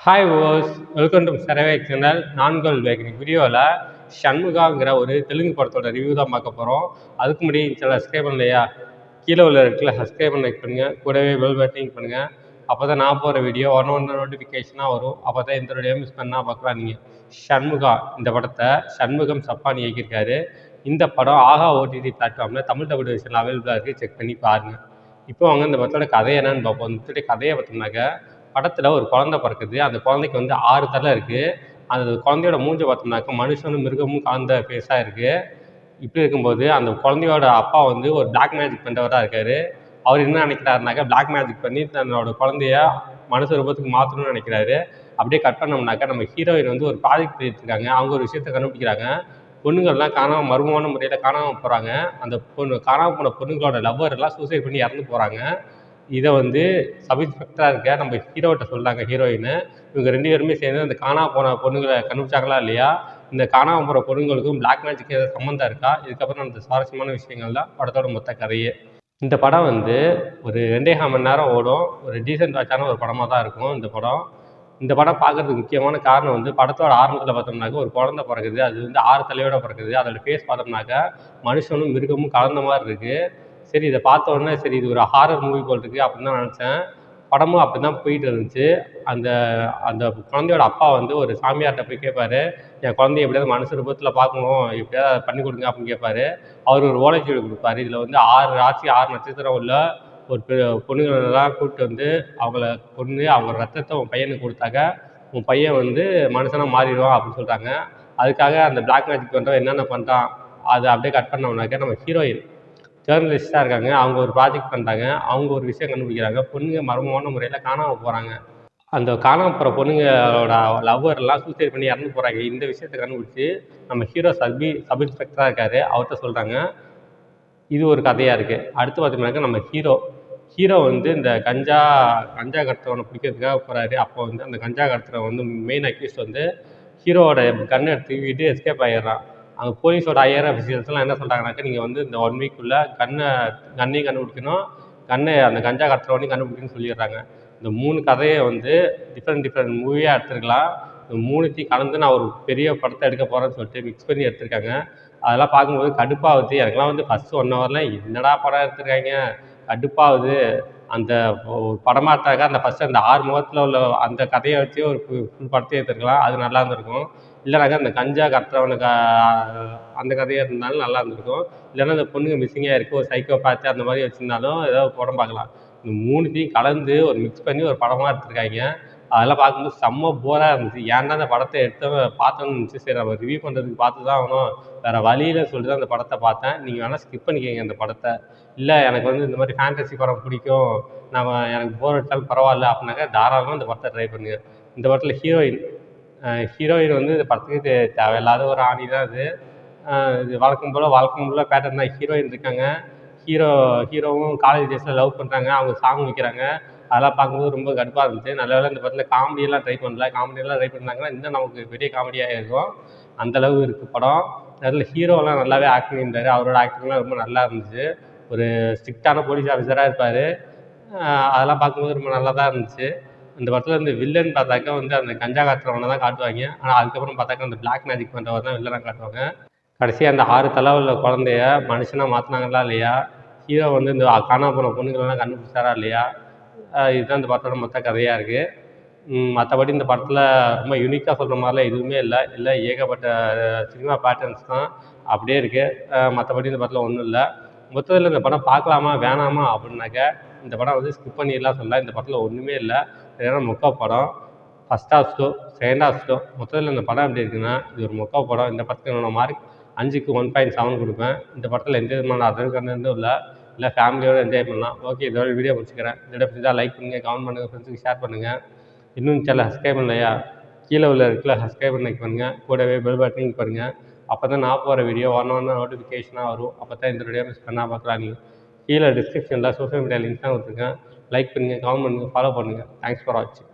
Hi ஓஸ், welcome to சரவே channel. நான்கள் வீடியோவில் ஷண்முகாங்கிற ஒரு தெலுங்கு படத்தோட ரிவ்யூ தான் பார்க்க போகிறோம். அதுக்கு முன்னாடி சேனல் சப்ஸ்கிரைப் பண்ணலையா? கீழே உள்ள இடத்துல சப்ஸ்கிரைப் பண்ண பண்ணுங்கள், கூடவே பெல் பட்டனிங் பண்ணுங்கள். அப்போ தான் நான் போகிற வீடியோ ஒன்று நோட்டிஃபிகேஷனாக வரும். அப்போ தான் இந்த வீடியோ மிஸ் பண்ணால் பார்க்கலாம். நீங்கள் ஷண்முகா இந்த படத்தை ஷண்முகம் சப்பான் இயக்கியிருக்காரு. இந்த படம் ஆஹா ஓடிடி பிளாட்ஃபார்மில் தமிழ் டபுள் வெர்ஷனில் அவைலபிளாக இருக்குது. செக் பண்ணி பாருங்கள். இப்போ அவங்க இந்த படத்தோட கதை என்னன்னு பார்ப்போம். இந்த கதையை பார்த்தோம்னாக்க, படத்தில் ஒரு குழந்தை பிறக்குது. அந்த குழந்தைக்கு 6 தலை இருக்குது. அந்த குழந்தையோட மூஞ்சை பார்த்தோம்னாக்க மனுஷனும் மிருகமும் கலந்த ஃபேஸாக இருக்குது. இப்படி இருக்கும்போது அந்த குழந்தையோட அப்பா ஒரு பிளாக் மேஜிக் பண்ணுறவராக இருக்கார். அவர் என்ன நினைக்கிறாருனாக்கா, பிளாக் மேஜிக் பண்ணி தன்னோட குழந்தைய மனுஷ ரூபத்துக்கு மாற்றணும்னு நினைக்கிறாரு. அப்படியே கட் பண்ணோம்னாக்கா, நம்ம ஹீரோயின் ஒரு ப்ராஜெக்ட் பண்ணிட்டுருக்காங்க. அவங்க ஒரு விஷயத்தை கண்டுபிடிக்கிறாங்க. பொண்ணுங்கள்லாம் காணாமல் மர்மமான முறையில் காணாமல் போகிறாங்க. அந்த காணாமல் போன பொண்ணுங்களோட லவ்வர்லாம் சூசைட் பண்ணி இறந்து போகிறாங்க. இதை சப் இன்ஸ்பெக்டராக இருக்க நம்ம ஹீரோகிட்ட சொல்கிறாங்க ஹீரோயின். இவங்க 2 பேருமே சேர்ந்து அந்த காணாமல் போன பொண்ணுங்களை கண்டுபிடிச்சாங்களா இல்லையா, இந்த காணாமல் போகிற பொண்ணுங்களுக்கும் பிளாக் மேஜிக் ஏதாவது சம்மந்தம் இருக்கா, இதுக்கப்புறம் அந்த சுவாரஸ்யமான விஷயங்கள் தான் படத்தோட மொத்த கதையே. இந்த படம் ஒரு 2.5 மணி நேரம் ஓடும். ஒரு டீசென்ட் வாட்சான ஒரு படமாக தான் இருக்கும் இந்த படம். இந்த படம் பார்க்குறதுக்கு முக்கியமான காரணம் படத்தோட ஆரம்பத்தில் பார்த்தோம்னாக்க ஒரு குழந்தை பிறக்குது. அது 6 தலையோட பிறக்குது. அதோட ஃபேஸ் பார்த்தோம்னாக்கா மனுஷனும் மிருகமும் கலந்த மாதிரி இருக்குது. சரி, இதை பார்த்த உடனே சரி இது ஒரு ஹாரர் மூவி போல் இருக்குது அப்படின்னு தான் நினச்சேன். படமும் அப்படி தான் போயிட்டு இருந்துச்சு. அந்த அந்த குழந்தையோட அப்பா ஒரு சாமியார்கிட்ட போய் கேட்பார், என் குழந்தைய எப்படியாவது மனுஷ ரூபத்தில் பார்க்கணும், எப்படியாவது பண்ணி கொடுங்க அப்படின்னு கேட்பார். அவர் ஒரு ஓலைச்சுவடி கொடுப்பாரு. இதில் 6 ராசி 6 நட்சத்திரம் உள்ள ஒரு பொண்ணுங்களெல்லாம் கூப்பிட்டு அவங்கள கொன்று அவங்க ரத்தத்தை உன் பையனுக்கு கொடுத்தாக்க உன் பையன் மனுஷனாக மாறிடுவான் அப்படின்னு சொல்கிறாங்க. அதுக்காக அந்த பிளாக் மேஜிக் பண்ணுறவன் என்னென்ன பண்ணுறான் அதை அப்படியே கட் பண்ணோம்னாக்க, நம்ம ஹீரோயின் ஜேர்னலிஸ்ட்டாக இருக்காங்க. அவங்க ஒரு ப்ராஜெக்ட் பண்ணுறாங்க. அவங்க ஒரு விஷயம் கண்டுபிடிக்கிறாங்க. பொண்ணுங்க மர்மமான முறையில் காணாமல் போகிறாங்க. அந்த காணாமல் போகிற பொண்ணுங்களோட லவ்வர்லாம் சூசைட் பண்ணி இறந்து போகிறாங்க. இந்த விஷயத்தை கண்டுபிடிச்சி நம்ம ஹீரோ சப் இன்ஸ்பெக்டராக இருக்கார். அவர்கிட்ட சொல்கிறாங்க. இது ஒரு கதையாக இருக்குது. அடுத்து பார்த்தோம்னாக்கா நம்ம ஹீரோ இந்த கஞ்சா கடத்துறவனை பிடிக்கிறதுக்காக போகிறாரு. அப்போ அந்த கஞ்சா கடத்துறவன் மெயின் அக்யூஸ்ட் ஹீரோவோட கன்னை எடுத்து தூக்கிட்டு எஸ்கேப் ஆகிடுறான். அங்கே போலீஸோட ஹையர் அஃபிஷியல்ஸ்லாம் என்ன சொல்கிறாங்கனாக்கா, நீங்கள் இந்த 1 வீக்குள்ளே கன்னையும் கண்டுபிடிக்கணும், அந்த கஞ்சா கடத்துறவனையும் கண்டுபிடிக்கணும்னு சொல்லிடுறாங்க. இந்த 3 கதையை டிஃப்ரெண்ட் மூவியாக எடுத்துருக்கலாம். இந்த 3த்தையும் கலந்து நான் ஒரு பெரிய படத்தை எடுக்க போகிறேன்னு சொல்லிட்டு மிக்ஸ் பண்ணி எடுத்திருக்காங்க. அதெல்லாம் பார்க்கும்போது கடுப்பாகுது. எனக்குலாம் ஃபஸ்ட்டு 1 ஹவர்லாம் என்னடா படம் எடுத்துருக்காங்க, கடுப்பாகுது. அந்த படமாக எடுத்தாக்கா அந்த ஃபஸ்ட்டு அந்த 6 முகத்தில் உள்ள அந்த கதையை வச்சு ஒரு ஃபுல் படத்தையும் எடுத்துருக்கலாம். அது நல்லா இருந்திருக்கும். இல்லைனாக்கா அந்த கஞ்சா கடத்துறவனுக்கு அந்த கதையாக இருந்தாலும் நல்லா இருந்திருக்கும். இல்லைன்னா அந்த பொண்ணுங்க மிஸ்ஸிங்காக இருக்குது, ஒரு சைக்கோ பார்த்து அந்த மாதிரி வச்சுருந்தாலும் ஏதாவது படம் பார்க்கலாம். இந்த 3த்தையும் கலந்து ஒரு மிக்ஸ் பண்ணி ஒரு படமாக எடுத்துருக்காங்க. அதெல்லாம் பார்க்கும்போது செம்ம போராக இருந்துச்சு. ஏன்டா அந்த படத்தை பார்த்தோன்னு இருந்துச்சு. சரி, நம்ம ரிவ்யூ பண்ணுறதுக்கு பார்த்து தான் ஆகணும், வேறு வழியில் சொல்லிட்டு தான் அந்த படத்தை பார்த்தேன். நீங்கள் வேணால் ஸ்கிப் பண்ணிக்கோங்க அந்த படத்தை. இல்லை எனக்கு இந்த மாதிரி ஃபேண்டசி படம் பிடிக்கும், எனக்கு போர் அடித்தாலும் பரவாயில்ல அப்படின்னாக்கா தாராளமாக இந்த படத்தை ட்ரை பண்ணுங்கள். இந்த படத்தில் ஹீரோயின் இந்த படத்துக்கு தேவையில்லாத ஒரு ஆணி தான் இது. வழக்கம் போல் பேட்டர்ன் தான். ஹீரோயின் இருக்காங்க, ஹீரோவும் காலேஜ் டேஸில் லவ் பண்ணுறாங்க, அவங்க சாங் வைக்கிறாங்க. அதெல்லாம் பார்க்கும்போது ரொம்ப கடுப்பாக இருந்துச்சு. நல்ல வேளை இந்த படத்தில் காமெடியெல்லாம் ட்ரை பண்ணல. காமெடியெல்லாம் ட்ரை பண்ணாங்கன்னா இன்னும் நமக்கு பெரிய காமெடியாக இருக்கும். அந்தளவு இருக்குது படம். அதில் ஹீரோலாம் நல்லாவே ஆக்ட் பண்ணியிருந்தார். அவரோட ஆக்டிங்லாம் ரொம்ப நல்லா இருந்துச்சு. ஒரு ஸ்ட்ரிக்டான போலீஸ் ஆஃபீஸராக இருப்பார். அதெல்லாம் பார்க்கும்போது ரொம்ப நல்லா தான் இருந்துச்சு. இந்த படத்தில் வில்லன் பார்த்தாக்கா அந்த கஞ்சா காட்டுறவனை தான் காட்டுவாங்க. ஆனால் அதுக்கப்புறம் பார்த்தாக்கா அந்த பிளாக் மேஜிக் பண்ணுறவர் தான் வில்லனாக காட்டுவாங்க. கடைசியாக அந்த 6 தலை உள்ள குழந்தைய மனுஷனாக மாற்றினாங்களா இல்லையா, ஹீரோ இந்த காணாமல் போன பொண்ணுங்களெல்லாம் கண்டுபிடிச்சாரா இல்லையா, இதுதான் இந்த படத்தோட மொத்த கதையாக இருக்குது. மற்றபடி இந்த படத்தில் ரொம்ப யூனிக்காக சொல்கிற மாதிரிலாம் எதுவுமே இல்லை ஏகப்பட்ட சினிமா பேட்டர்ன்ஸ் தான் அப்படியே இருக்குது. மற்றபடி இந்த படத்தில் ஒன்றும் இல்லை. மொத்தத்தில் இந்த படம் பார்க்கலாமா வேணாமா அப்படின்னாக்க, இந்த படம் ஸ்கிப் பண்ணிடலாம் சொல்லலாம். இந்த படத்தில் ஒன்றுமே இல்லை. ஏன்னா மொக்க படம். First half slow, second half slow. மொத்தத்தில் இந்த படம் எப்படி இருக்குன்னா, இது ஒரு மொக்க படம். இந்த படத்துக்கு என்னோட மார்க் 5க்கு 1.7 கொடுப்பேன். இந்த படத்தில் எந்த விதமான அதர் கண்டென்ட்டும் இல்லை ஃபேமிலியோடு என்ஜாய் பண்ணலாம். ஓகே, இதோட வீடியோ முடிச்சுக்கிறேன். இதோட பிடிச்சா லைக் பண்ணுங்கள், கமெண்ட் பண்ணுங்கள், ஃப்ரெண்ட்ஸுக்கு ஷேர் பண்ணுங்கள். இன்னும் சேனல் சப்ஸ்கிரைப் பண்ணலையா? கீழே உள்ள இடத்துல சப்ஸ்கிரைப் பண்ணுங்கள், கூடவே பெல் பட்டனையும் பண்ணுங்கள். அப்போ தான் நான் போகிற வீடியோ ஒன்று நோட்டிஃபிகேஷனாக வரும். அப்போ தான் இந்த வீடியோ மிஸ் பண்ணால் பார்க்கலாம். நீங்கள் கீழே டிஸ்கிரிப்ஷனில் சோஷியல் மீடியா லிங்க் தான் கொடுத்துருக்கேன். லைக் பண்ணுங்கள், கமெண்ட் பண்ணுங்கள், ஃபாலோ பண்ணுங்கள். தேங்க்ஸ் ஃபார் வாட்சிங்.